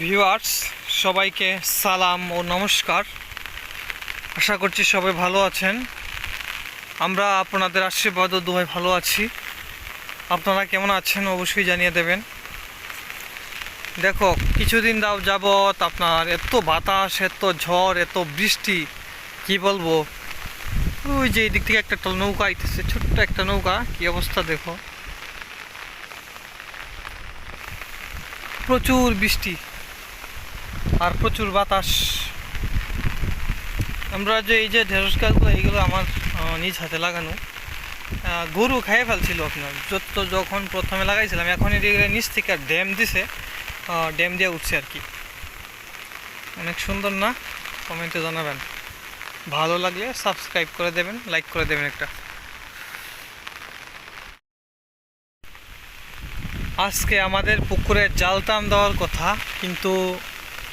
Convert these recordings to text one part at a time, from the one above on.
Viewers সবাইকে সালাম ও নমস্কার। আশা করছি সবাই ভালো আছেন। আমরা আপনাদের আশীর্বাদ ও দোয়ায় ভালো আছি। আপনারা কেমন আছেন অবশ্যই জানিয়ে দেবেন। দেখো কিছুদিন যাবত আপনার এত বাতাস, এত ঝড়, এত বৃষ্টি, কি বলবো। ওই যে এই দিক থেকে একটা নৌকা আইতেছে, ছোট্ট একটা নৌকা, কি অবস্থা দেখো। প্রচুর বৃষ্টি আর প্রচুর বাতাস। আমরা যে এই যে ঢেঁড়স গাছগুলো, এইগুলো আমার নিজ হাতে লাগানো। গরু খেয়ে ফেলছিল আপনার যখন প্রথমে লাগাইছিলাম। এখন এদিকে নিচ থেকে ড্যাম দিছে, ড্যাম দিয়ে উঠছে আর কি। অনেক সুন্দর না? কমেন্টে জানাবেন। ভালো লাগলে সাবস্ক্রাইব করে দেবেন, লাইক করে দেবেন একটা। আজকে আমাদের পুকুরে জাল টান দেওয়ার কথা, কিন্তু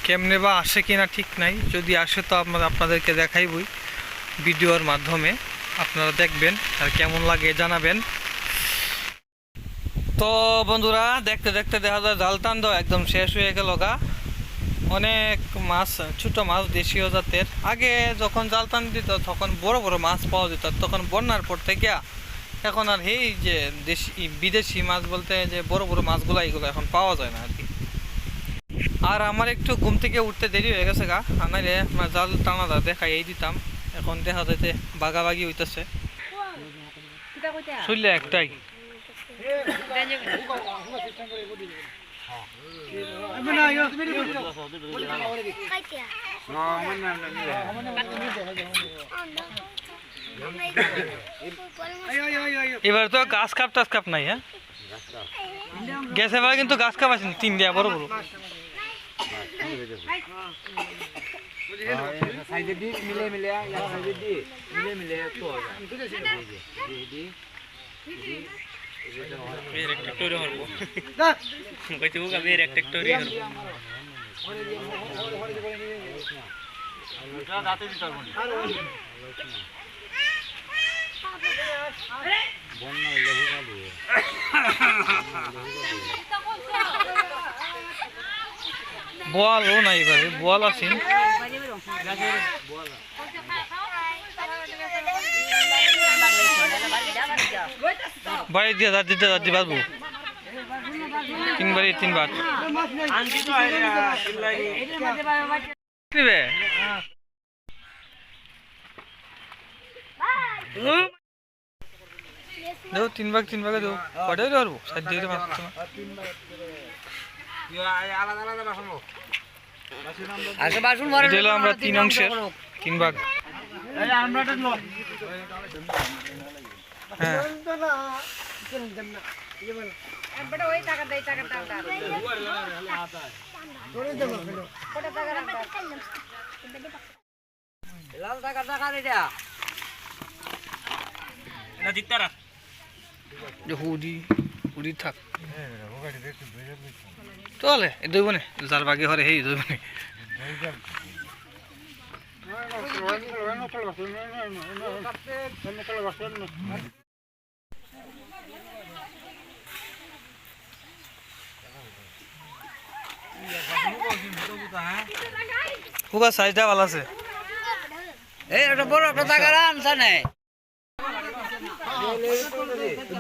কেমনে বা আসে কিনা ঠিক নাই। যদি আসে তো আপনাদেরকে দেখাইবই ভিডিওর মাধ্যমে, আপনারা দেখবেন আর কেমন লাগে জানাবেন। তো বন্ধুরা, দেখতে দেখতে দেখা যায় জাল টান দেওয়া একদম শেষ হয়ে গেল গা। অনেক মাছ, ছোট মাছ, দেশীয় জাতের। আগে যখন জাল টান দিত তখন বড় বড় মাছ পাওয়া যেত, তখন বন্যার পর থেকে এখন আর এই যে বিদেশি মাছ বলতে যে বড় বড় মাছগুলো, এইগুলো এখন পাওয়া যায় না আর কি। আর আমার একটু ঘুম থেকে উঠতে দেরি হয়ে গেছে গা, নাইলে আমার জাল টানাটা দেখাই দিতাম। এখন দেখা যাইতে বাগাবাগি হইতেছে, শুনলে একটাই। এবার তো গাছ কাপ টাছ কাপ নাই। হ্যাঁ, গেছে এবার কিন্তু গাছ কাপ আছে তিন দিয়া বড় বড়। বোয়ালও নাই, এবারে বোয়াল আছেন। বাড়ি দিয়ে দিতে পারবো তিনবার। দেবো তিন ভাগে দেবো, কটাই পারবো সাত দিয়ে মাছ। আমরা 3 অংশের 3 ভাগ। হ্যাঁ, হুদি থাক তাহলে দইব নে, যার বাগে হরে সেই দইব নে। খুব সাইজটা ভালো আছে। এই একটা বড় একটা টাকার আনছা নাই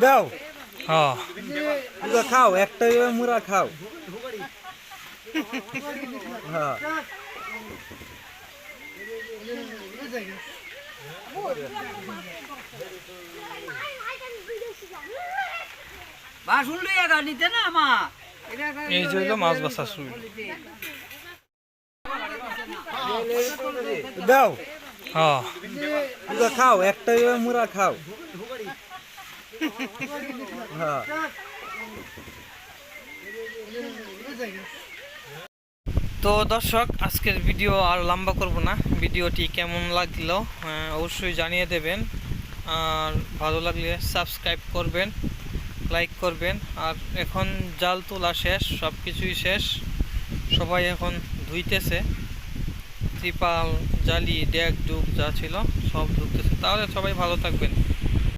দাও। হ্যাঁ, খাও একটা মুড়া খাও। হ্যাঁ, বাসুন লইয়া গাড়িতে না মা এই যে হলো মাছ বাছা শুরু। দাও। হ্যাঁ, খাও একটা মুড়া খাও। হ্যাঁ, তো দর্শক, আজকের ভিডিও আর লম্বা করব না। ভিডিওটি কেমন লাগলো অবশ্যই জানিয়ে দেবেন। আর ভালো লাগলে সাবস্ক্রাইব করবেন, লাইক করবেন। আর এখন জাল তোলা শেষ, সব কিছুই শেষ। সবাই এখন ধুইতেছে, ত্রিপাল, জালি, ডেক, ডুব যা ছিল সব ধুতেছে। তাহলে সবাই ভালো থাকবেন।